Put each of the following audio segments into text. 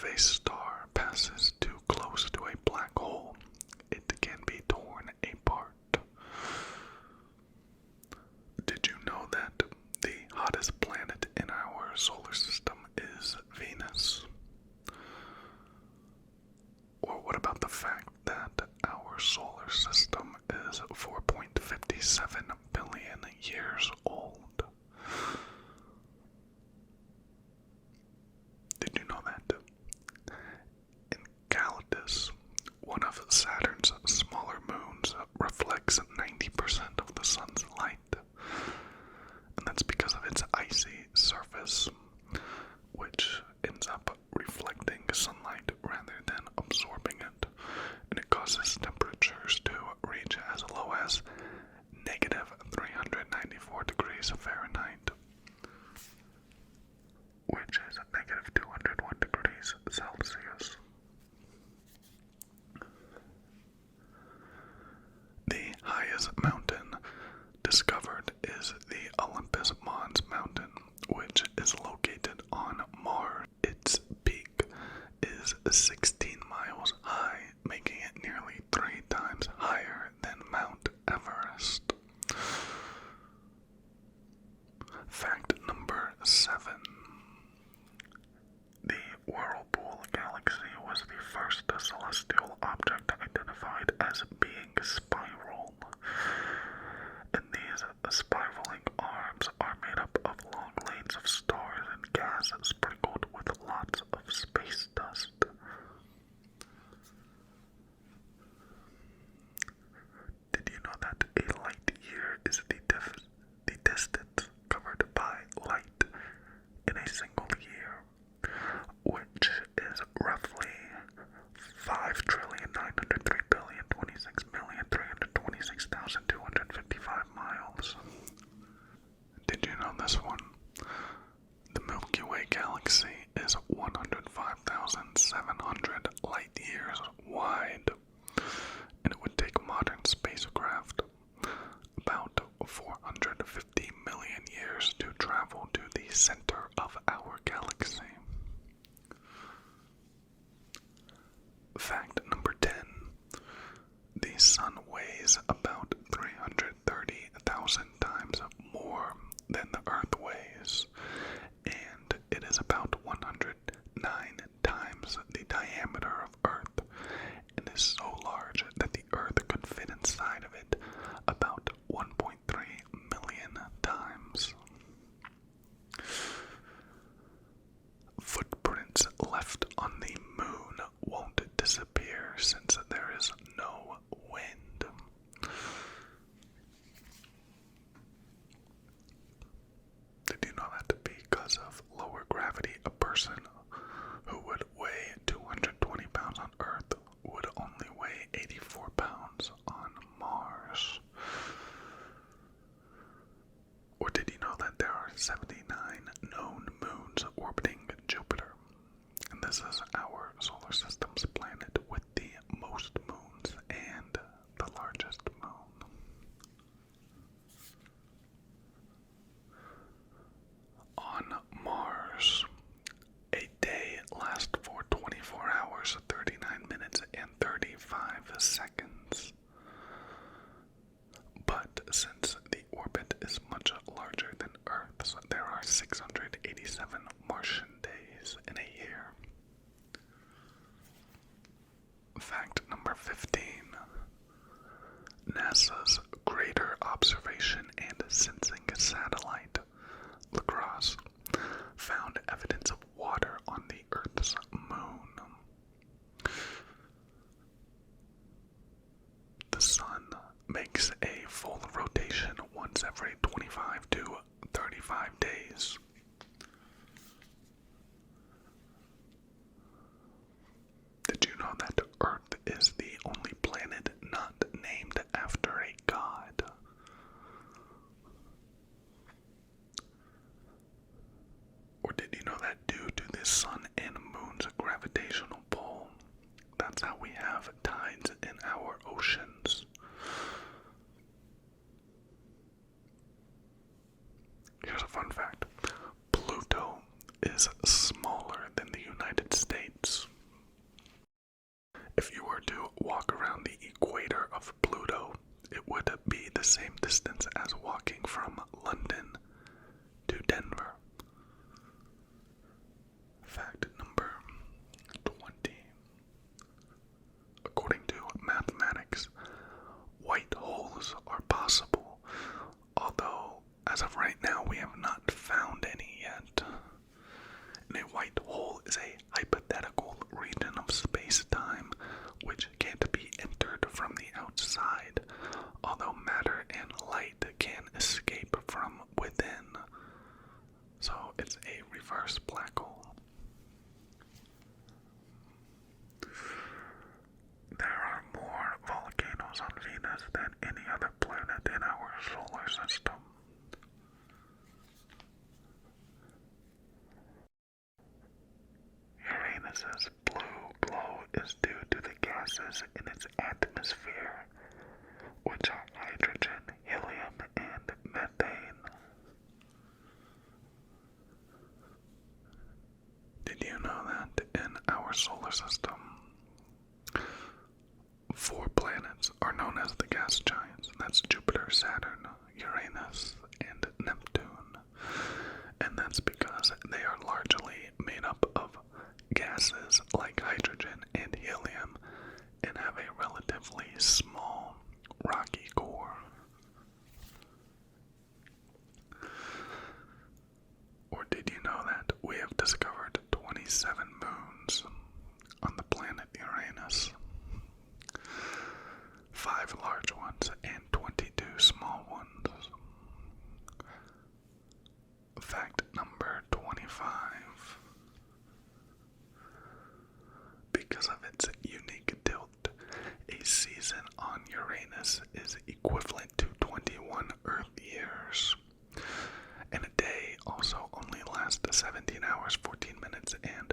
If a star passes too close to a black hole, it can be torn apart. Did you know that the hottest planet in our solar system is Venus? Or what about the fact that our solar system is 4.57 billion years old? Did you know that Enceladus, one of Saturn's smaller moons, reflects 90% of the sun's light? And that's because of its icy surface, which ends up reflecting sunlight rather than absorbing it. And it causes temperatures to reach as low as negative 394 degrees Fahrenheit, which is negative 201 degrees Celsius. The highest mountain discovered is the Olympus Mons Mountain, which is located on Mars. Its peak is 16 miles high, making it nearly 3 times higher than Mount Everest. Fact number 7. The Whirlpool Galaxy was the first celestial object identified as being spiral. And these spiraling arms are made up of long lanes of stars and gas sprinkled with lots of space dust. Did you know that a light year is the distance covered by light in a single year, which is roughly 5,903,026,326,255 miles. Did you know this one? The Milky Way galaxy is 105,700 light years wide, and it would take modern spacecraft about 450 million years to travel to the center of our galaxy. Fact number 10. The sun weighs about 330,000 times more than the Earth weighs, and it is about 109 times the diameter of Earth, and is so large that the Earth could fit inside of it about 1.3 million times. Footprints left on the moon won't disappear since there is no wind. Did you know that because of lower gravity, a person who would weigh 220 pounds on Earth would only weigh 84 pounds on Mars? Or did you know that there are 79 known moons orbiting Jupiter? And this is our solar system's planet with the most moons and the largest moon. On Mars, a day lasts for 24 hours, 39 minutes, and 35 seconds. But since the orbit is much larger than Earth's, there are 687 Martian days in a year. Fact number 15. NASA's Greater Observation and Sensing Satellite, LaCrosse, found evidence of water on the Earth's moon. The sun makes a full rotation once every 25 to 35 days. Did you know that Earth is the only planet not named after a god? Or did you know that due to the sun and moon's gravitational pull, that's how we have tides in our oceans? Here's a fun fact. Pluto is smaller than the United States. to walk around the equator of Pluto, it would be the same distance as walking from London to Denver. Fact number 20. According to mathematics, white holes are possible, although as of right now we have not found any yet. And a white hole is a hypothetical region of space-time which can't be entered from the outside, although matter and light can escape from within. So it's a reverse black hole. There are more volcanoes on Venus than any other planet in our solar system. Uranus's blue glow is due to the gases in its atmosphere, which are hydrogen, helium, and methane. Did you know that in our solar system, 4 planets are known as the gas giants? That's Jupiter, Saturn, Uranus, and Neptune. And that's because they are largely made up of gases like hydrogen and helium and have a relatively small rocky core. Or did you know that we have discovered 27 moons on the planet Uranus? 5 large ones and 22 small ones. Fact number 25. Because of its unique tilt, a season on Uranus is equivalent to 21 Earth years. And a day also only lasts 17 hours, 14 minutes, and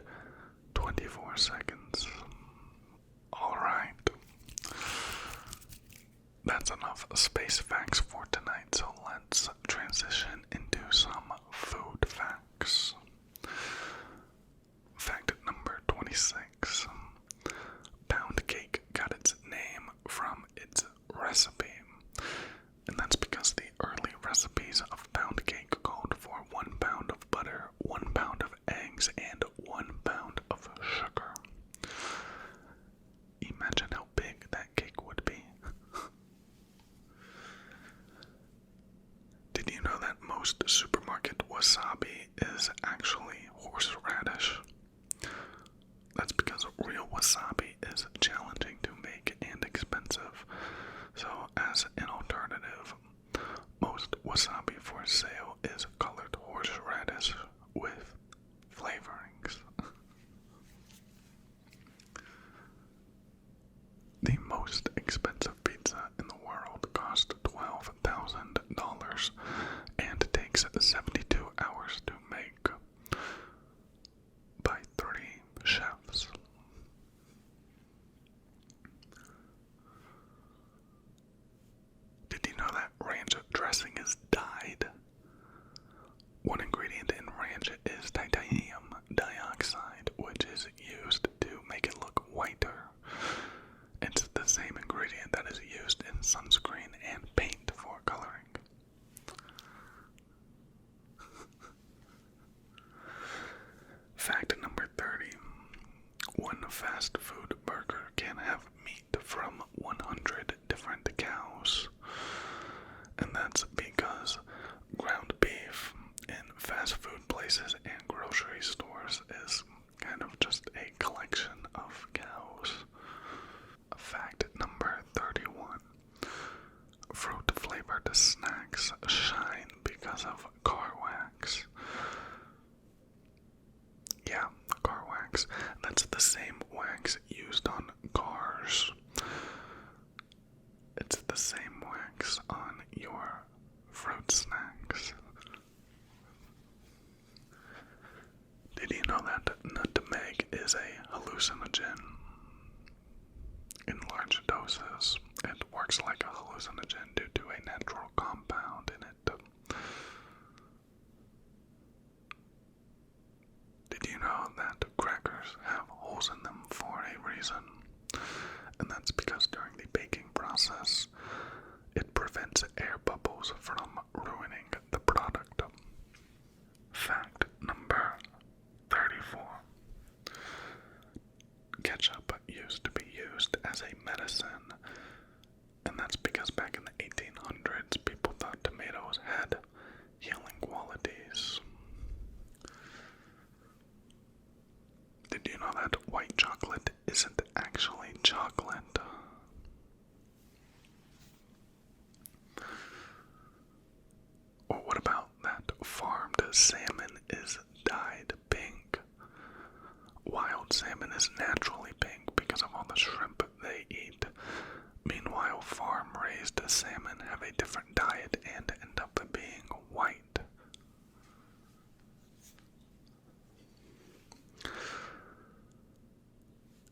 24 seconds. Alright. That's enough space facts for tonight, so let's transition into some food facts. Fact number 26. Pound cake got its name from its recipe. And that's because the early recipes of pound cake called for 1 pound of butter, 1 pound of eggs, and 1 pound of sugar. Imagine how big that cake would be. Did you know that most supermarket wasabi is actually horseradish? That's because real wasabi is challenging to make and expensive. So as an alternative, most wasabi for sale is colored horseradish with flavorings. The most expensive pizza in the world costs $12,000 and takes 72 hours to make by 30 chefs. Did you know that ranch dressing is dyed? One ingredient in ranch is titanium dioxide, which is used to make it look whiter. It's the same ingredient that is used in sunscreen and paint for coloring. Fact number 30. One fast food burger can have meat from 100 different cows. And that's because ground beef in fast food places and grocery stores is kind of just a collection of cows. Fact number 31. Fruit-flavored snacks shine because of car wax. Yeah, car wax. That's the same wax used on cars. It's the same wax on your fruit snacks. Did you know that nutmeg is a hallucinogen? In large doses, it works like a hallucinogen due to a natural compound in it. Did you know that crackers have holes in them for a reason? and that's because during the baking process, it prevents air bubbles from ruining the product. Fact number 34. Ketchup used to be used as a medicine, and that's because back in the 1800s, people thought tomatoes had healing qualities. Did you know that white chocolate isn't actually chocolate? Or what about that farmed salmon is dyed pink? Wild salmon is naturally pink because of all the shrimp they eat. Meanwhile, farm-raised salmon have a different diet and end up being white.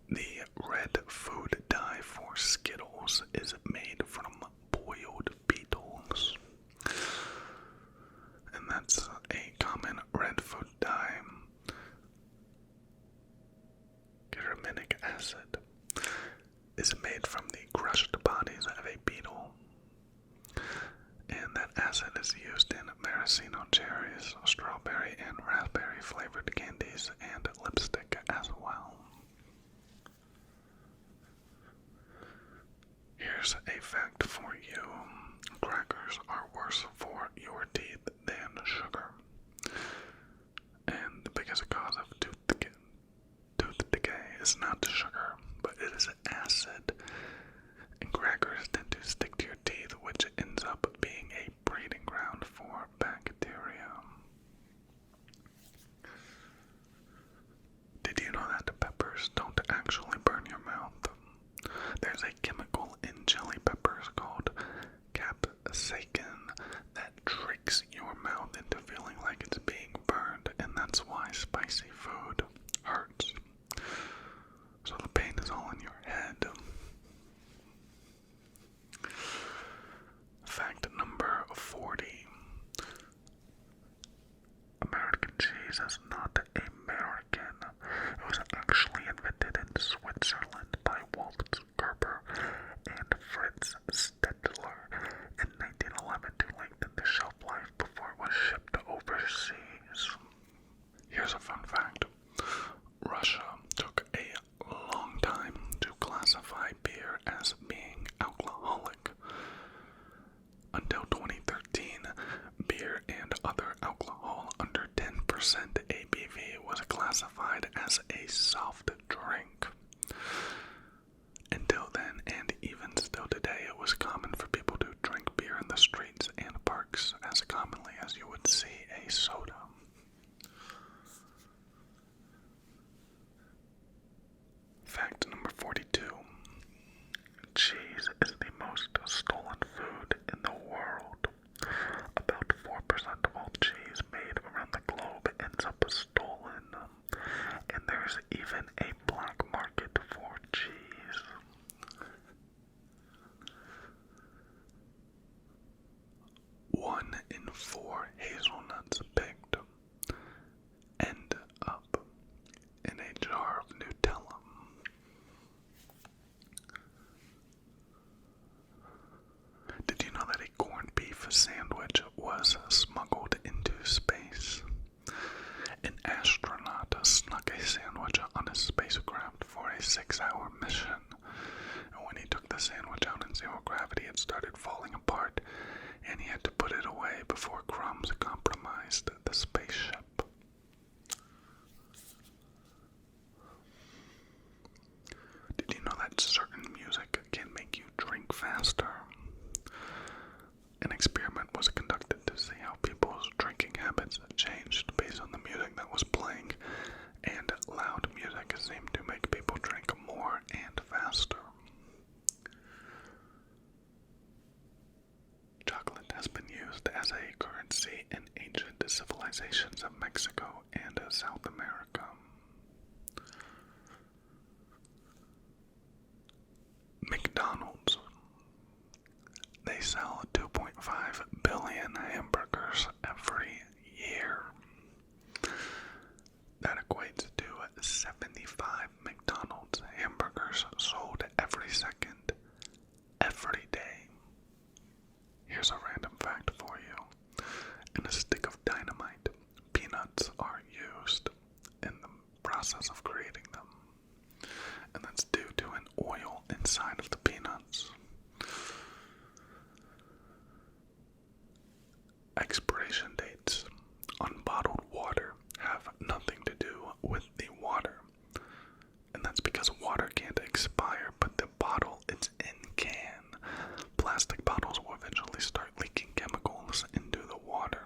The red food dye for Skittles is made from boiled beetles. And that's a common red food dye. Glutamic acid is made from the crushed bodies of a beetle. And that acid is used in maraschino cherries, strawberry and raspberry flavored candies, and lipstick as well. Here's a fact for you. Crackers are worse for your teeth than sugar. And the biggest cause of tooth decay is not sugar, but it is acid. And crackers tend to stick to your teeth, which ends up being a breeding ground for bacteria. Did you know that peppers don't actually burn your mouth? There's a chemical in chili peppers called capsaicin that tricks your mouth into feeling like it's being burned, and that's why spicy food hurts. So the pain is all in your head. Fact number 40. American cheese is not American. It was actually invented in Switzerland by Walt Gerber and Fritz Stettler in 1911 to lengthen the shelf life before it was shipped overseas. Here's a fun fact. Russia took a long time to classify beer as being alcoholic. Until 2013, beer and other alcohol under 10% ABV was classified as a soft drink. Until then, and even still today, it was common for people to drink beer in the streets and parks as commonly as you would see a soda. Fact number 42. Cheese is the most stolen food in the world. About 4% of all cheese made around the globe ends up stolen. And there's even a black market for cheese. One in 4 hazelnuts picked end up in a jar of Nutella. Did you know that a corned beef sandwich was smuggled into space? An astronaut snuck a sandwich on a spacecraft for a 6-hour mission. And when he took the sandwich out in zero gravity, it started falling apart, and he had to put it away before crumbs compromised the spaceship. Did you know that certain music can make you drink faster? An experiment was conducted to see how people's drinking habits changed based on the music that was playing, and loud music seemed to make people drink more and faster. Chocolate has been used as a currency in ancient civilizations of Mexico and South America. McDonald's. They sell 2.5 billion hamburgers every year. That equates to 75 McDonald's hamburgers sold every here's a random fact for you. In a stick of dynamite, peanuts are used in the process of creating them. And that's due to an oil inside of the peanuts. Expiration dates on bottled water have nothing to do with the water. And that's because water can't expire, but the bottle it's in can. Plastic bottles will eventually start leaking chemicals into the water.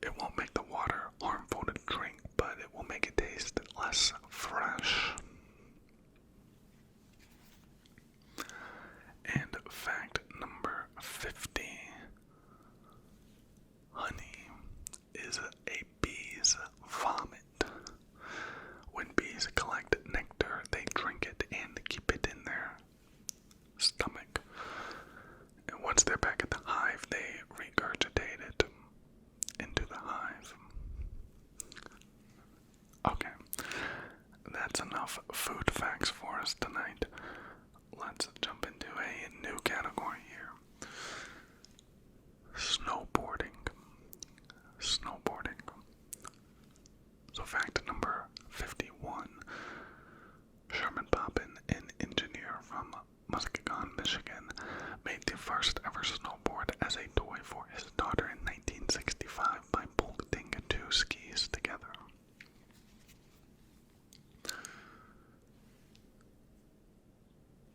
It won't make the water harmful to drink, but it will make it taste less fresh. And fact number 50. Honey is a bee's vomit. When bees collect nectar, they drink it and keep it in their stomach. And once they're back at the hive, they regurgitate it into the hive. Okay, that's enough food facts for us tonight. Let's jump into a new category here. Snowboarding. Snowboarding. So fact number 51. Sherman Poppin, an engineer from Muskegon, Michigan, made the first ever snowboard as a toy for his daughter in 1965 by bolting two skis together.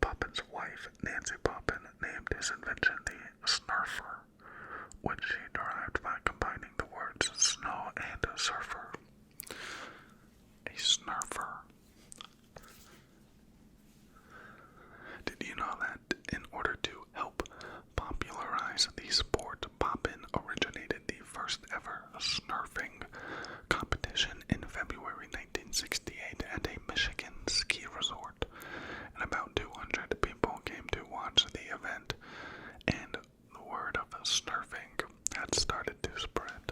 Poppin's wife, Nancy Poppin, named his invention the Snurfer, which she derived by combining the words snow and surfer. A snurfer. Did you know that in order to help popularize the sport, Poppin originated the first ever snurfing competition in February 1968 at a Michigan ski resort, and about 200 people came to watch the event, and the word of snurfing had started to spread.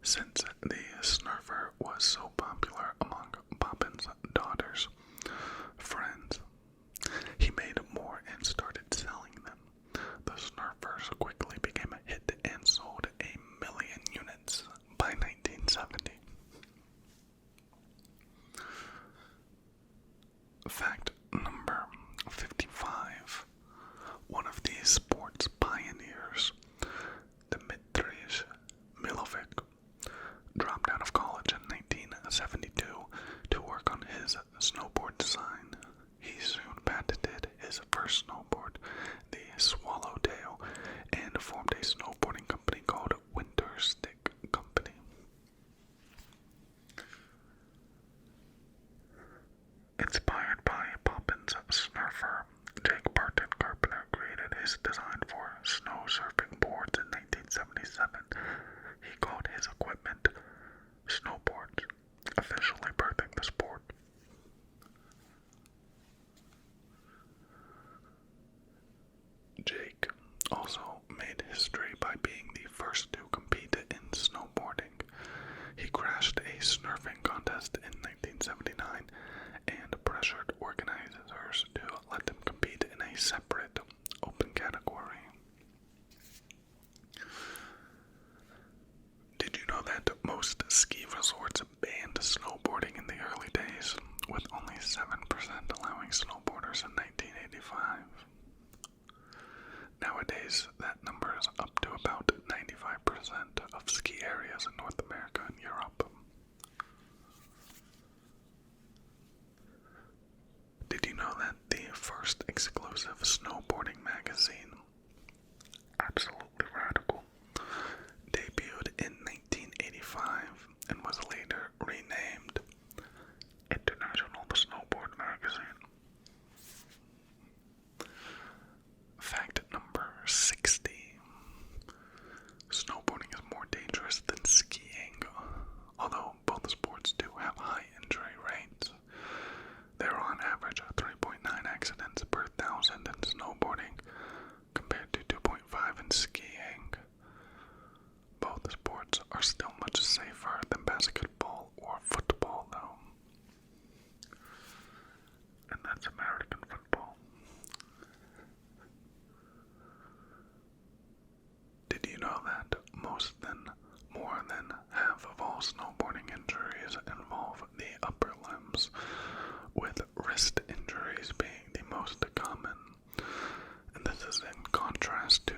Since the snurfer was so popular among Poppin's daughter's friends, he made more and started selling them. The snurfers quickly became a hit and sold 1 million units by 1970. Fact number 55. One of these sports pioneers, Dmitry Milovic, dropped out of college in 1972 to work on his snowboard design. He soon patented his first snowboard, the Swallowtail, and formed a snowboarding company called Winter Stick Company. Inspired by Poppin's Snurfer, Jake Barton Carpenter created his design for snow surfing boards in 1977. He called his equipment snowboards, officially birthing the sport. Jake also made history by being the first to compete in snowboarding. He crashed a snurfing contest in 1979 and pressured organizers to let them compete in a separate open category. Did you know that most ski resorts banned snowboarding in the early days, with only 7% allowing snowboarders in 1985? Nowadays, that number is up to about 95% of ski areas in North America and Europe.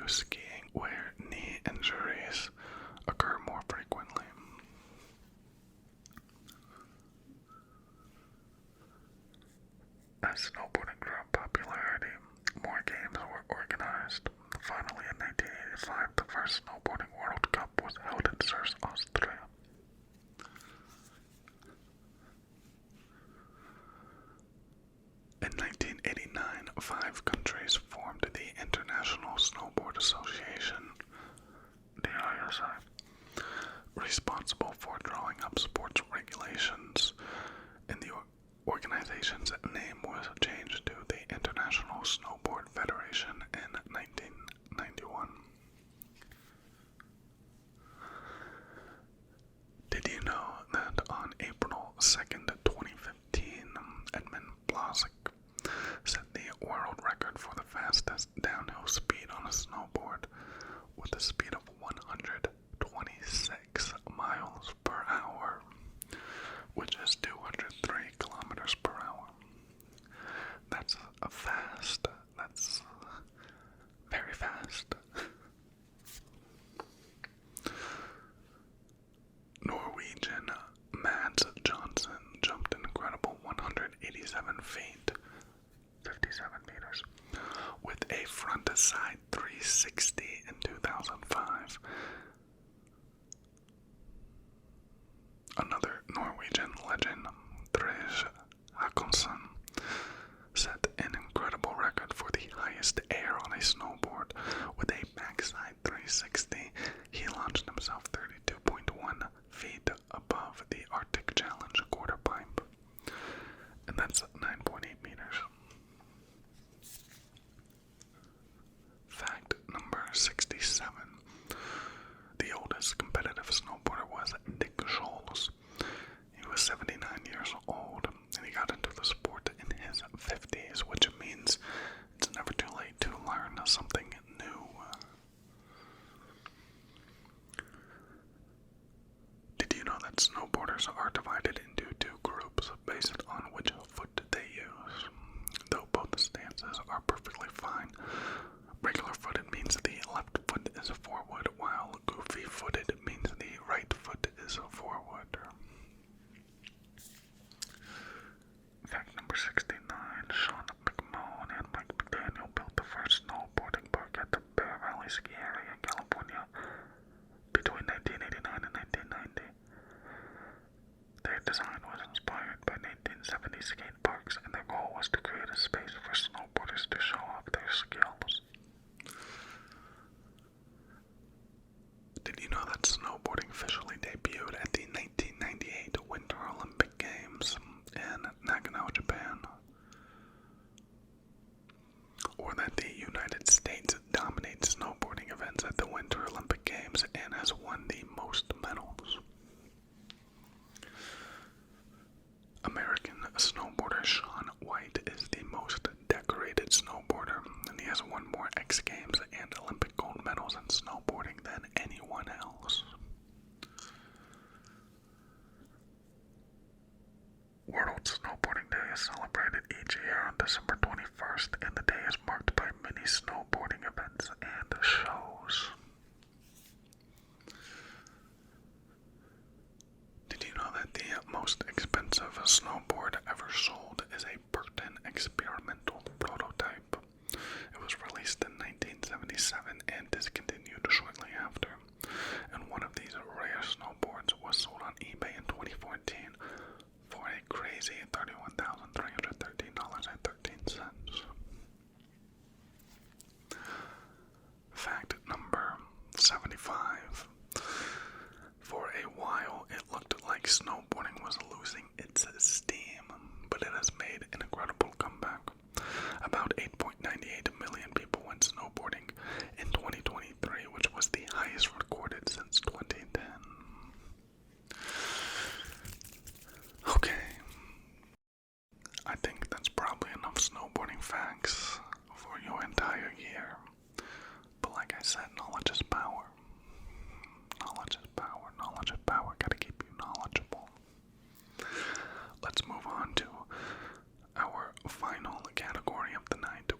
skiing where knee injuries occur more frequently. As snowboarding grew in popularity, more games were organized. Finally, in 1985, the first Snowboarding World Cup was held in Zers, Austria. In 1989, 5 countries formed the International Snowboard Association, the ISI, responsible for drawing up sports regulations, and the organization's name was changed to the International Snowboard Federation in 1991. Did you know that on April 2nd, 2015, Edmund Blazek set the world record for the fastest downhill speed on a snowboard with a speed of 126 miles per hour, which is 203 kilometers per hour. That's fast. That's very fast. Norwegian Mads Johnson jumped an incredible 187 feet, 57 meters, with a front-to-side 360 in 2005. Another Norwegian legend, Therese Hakonsson, set an incredible record for the highest air on a snowboard. With a backside 360, he launched himself 32.1 feet above the Arctic Challenge quarter pipe, and that's 9.8 meters. Fact number 67. The oldest competitive snowboarder was Dick Scholes. He was 79 years old, and he got into the sport in his 50s, which means it's never too late to learn something new. Did you know that snowboarders are divided into 2 groups based on which foot they use? Though both stances are perfectly fine, regular-footed means the left foot is forward, while goofy-footed means the right foot is forward. Fact number 69. Sean McMahon and Mike McDaniel built the first snowboarding park at the Bear Valley ski area in California between 1989 and 1990. Their design was inspired by 1970 skate parks, and their goal was to create a space for snowboarders to show off their skills. Did you know that snowboarding officially debuted at the 1998 Winter Olympic Games in Nagano, Japan? Or that the United States dominates snowboarding events at the Winter Olympic Games and has won the most medals? American snowboarder Shaun White is the most decorated snowboarder, and he has won more X Games and Olympic gold medals in snowboarding than anyone else. World Snowboarding Day is celebrated each year on December 21st, and the day is marked by many snowboarding events and shows. Did you know that the most expensive snowboard ever sold is a Burton experimental prototype? It was released in 1977 and discontinued shortly after, and one of these rare snowboards was sold on eBay in 2014 for a crazy $31,313.13. Fact number 75. For a while, it looked like snowboarding was losing its steam, but it has made an incredible comeback. About 8.98 million people went snowboarding in 2023, which was the highest recorded since 2010. Okay, I think that's probably enough snowboarding facts for your entire year. But like I said, knowledge is power. Knowledge is power. Knowledge is power. Gotta keep you knowledgeable. Let's move on to our final category of the night,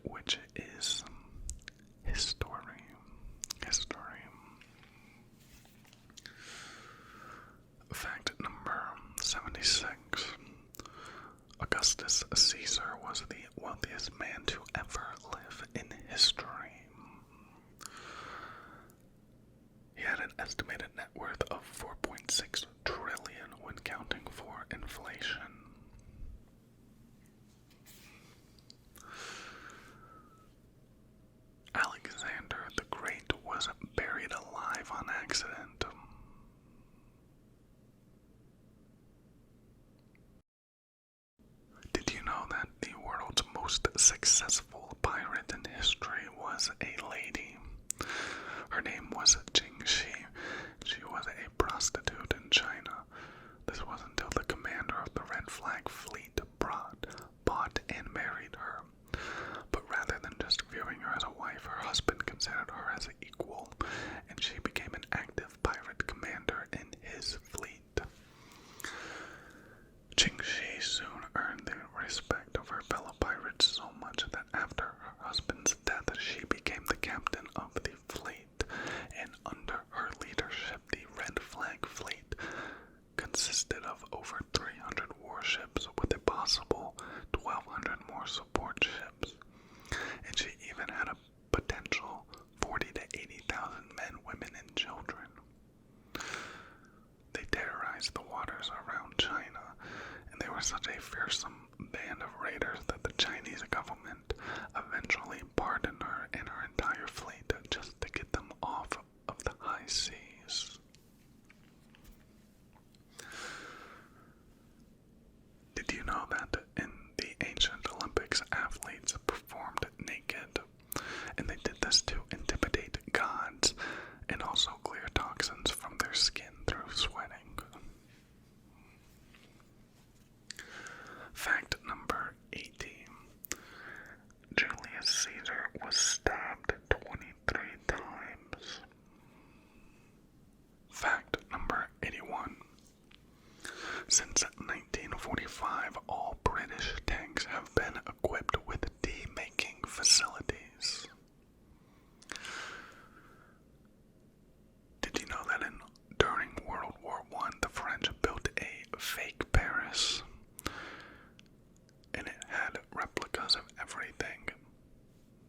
was Jing Shi. She was a prostitute in China. This was until the commander of the Red Flag Fleet bought and married her. But rather than just viewing her as a wife, her husband considered her as an equal, and she became an active pirate commander in his fleet. Jing Shi soon earned the respect of her fellow pirates so much that after her husband's death, she became the captain of the fleet, and under her leadership, the Red Flag Fleet consisted of over 300 warships with a possible 1,200 more support ships, and she even had a potential 40 to 80,000 men, women, and children. They terrorized the waters around China, and they were such a fearsome band of raiders that the Chinese government eventually pardoned her and her entire fleet just to get them off of the high seas. Did you know that in the ancient Olympics, athletes performed naked? And they did this to intimidate gods and also clear toxins from their skin through sweating. Fact number 80. Julius Caesar was stabbed 23 times. Fact number 81. Since 1945, all British tanks have been equipped with demaking facilities. Did you know that during World War I, the French built a fake Paris? And it had replicas of everything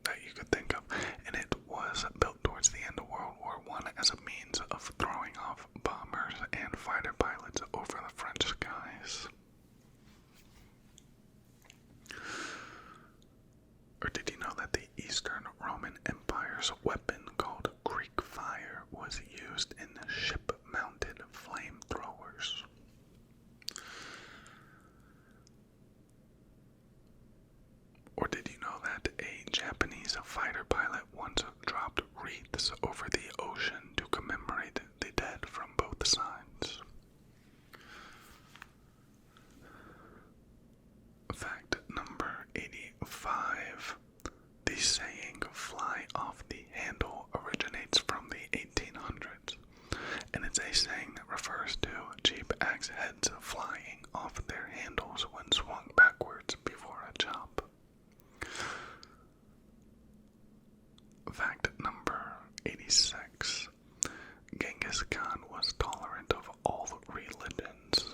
that you could think of. And it was built towards the end of World War I as a means of throwing off bombers and fighter pilots over the French skies. Or did you know that the Eastern Roman Empire's weapon called Greek fire was used in ship-mounted flamethrowers? Or did you know that a Japanese fighter pilot once dropped wreaths over the ocean to commemorate the dead from both sides? Fact number 85. The saying, fly off the handle, originates from the 1800s, and it's a saying that refers to cheap axe heads flying off their handles when swung backwards before a chop. Fact number 86. Genghis Khan was tolerant of all religions.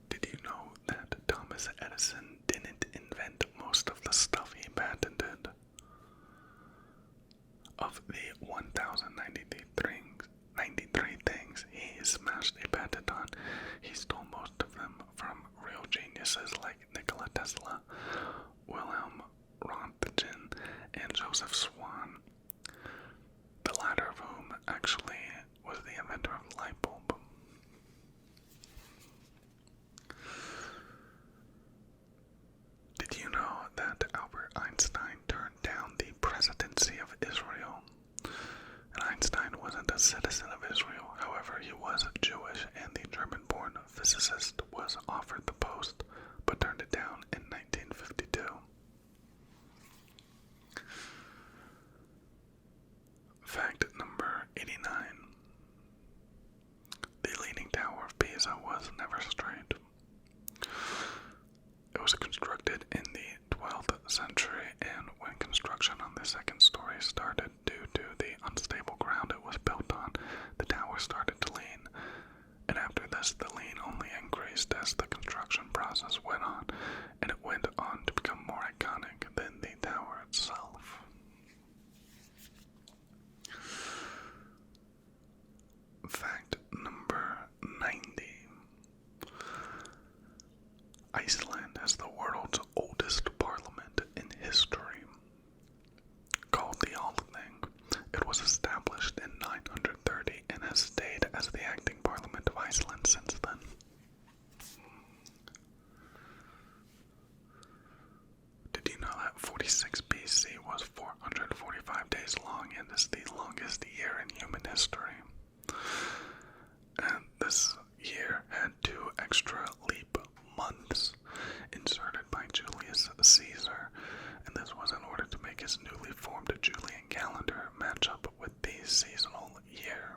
Did you know that Thomas Edison didn't invent most of the stuff he patented? Of the 1,093 things he smashed a patent on, he stole most of them from real geniuses like Nikola Tesla, Wilhelm Röntgen, and Joseph Swan, the latter of whom actually was the inventor of the light bulb. Did you know that Albert Einstein turned down the presidency of Israel? And Einstein wasn't a citizen of Israel, however, he was Jewish, and the German-born physicist was offered the post, but turned it down in 1952. Fact number 89. The Leaning Tower of Pisa was never straight. It was constructed in the 12th century, and when construction on the second story started due to the unstable ground it was built on, the tower started to lean. And after this, the lean only increased as the construction process went on, and it went on to become more iconic than the tower itself. Fact number 90. Iceland has the world's oldest parliament in history. Called the Althing, it was established in 930 and has stayed as the acting parliament of Iceland since then. Did you know that 46 BC was 400 and is the longest year in human history. And this year had 2 extra leap months inserted by Julius Caesar, and this was in order to make his newly formed Julian calendar match up with the seasonal year.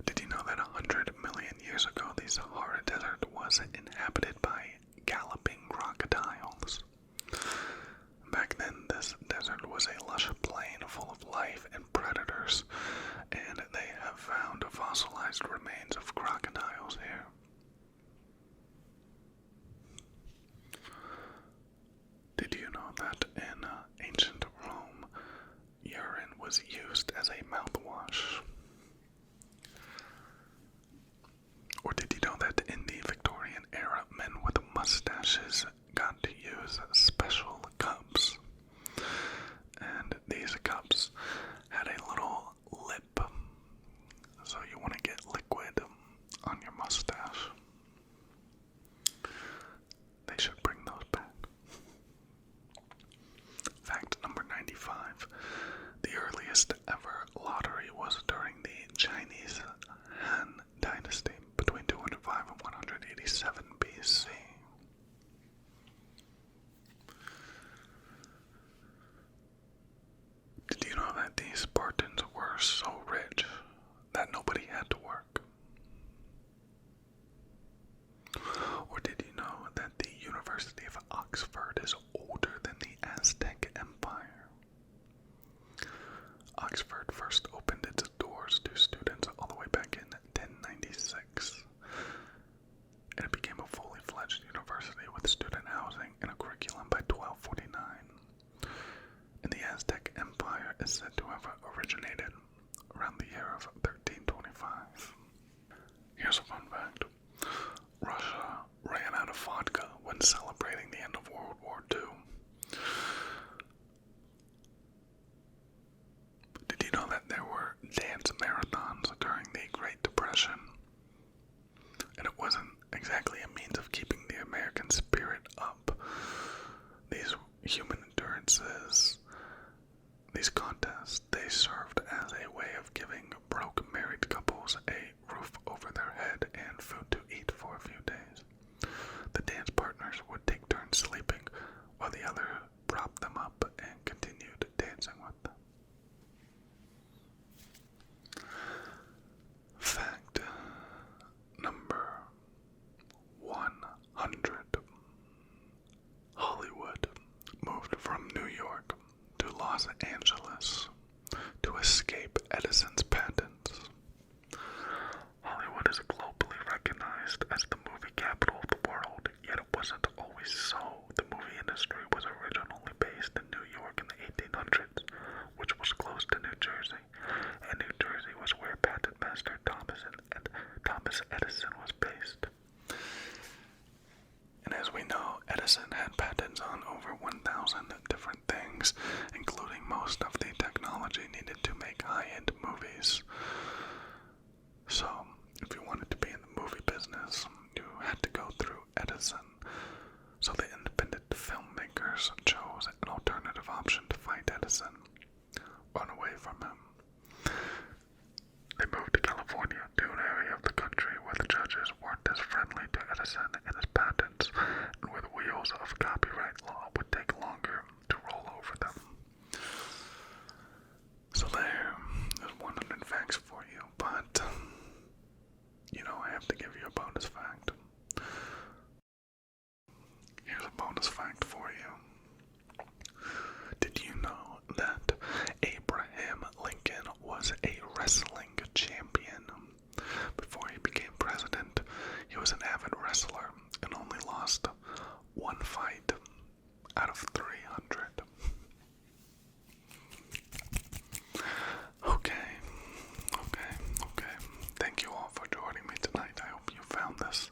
Did you know that 100 million years ago the Sahara Desert was inhabited by galloping crocodiles? Back then, this desert was a lush plain full of life and predators, and they have found fossilized remains of crocodiles here. Did you know that in ancient Rome, urine was used as a mouthwash? Or did you know that in the Victorian era, men with mustaches got to use special cups? And these cups had a little lip, so you want to get liquid on your mustache. They should bring those back. Fact number 95. The earliest ever lottery was during the Chinese Han Dynasty between 205 and 187 BC. Did you know that the Spartans were so rich that nobody had to work? Or did you know that the University of Oxford is older than the Aztec Empire? Oxford first opened its doors to students all the way back in 1096. And it became a fully fledged university with student housing and a curriculum by 1249. And the Aztec Empire is said to have originated around the year of 1325. Here's a fun fact. Russia ran out of vodka when celebrating the end of World War II. Did you know that there were dance marathons during the Great Depression? And it wasn't exactly a means of keeping the American spirit up. These human endurances, these contests, they served as a way of giving broke married couples a roof over their head and food to eat for a few days. The dance partners would take turns sleeping while the other propped them up and continued dancing with them. Fact number 100. Hollywood moved from New York to Los Angeles to escape Edison's patents. Hollywood is globally recognized as the movie capital of the world, yet it wasn't always so. The movie industry was originally based in New York in the 1800s, which was close to New Jersey, and New Jersey was where patent master Thomas Edison was based. And as we know, Edison had patents on over 1,000 different things, including most of the technology needed to make high-end movies. So, if you wanted to be in the movie business, you had to go through Edison. So the independent filmmakers chose an alternative option to fight Edison, run away from him. They moved to California, to an area of the country where the judges weren't as friendly to Edison and his patents, and where the wheels of copyright law would take longer to roll over them. So there's 100 facts for you, but, I have to give you a bonus fact. Here's a bonus fact for you. Did you know that Abraham Lincoln was a wrestling champion? Before he became president, he was an avid wrestler and only lost one fight out of 300. Okay. Thank you all for joining me tonight. I hope you found this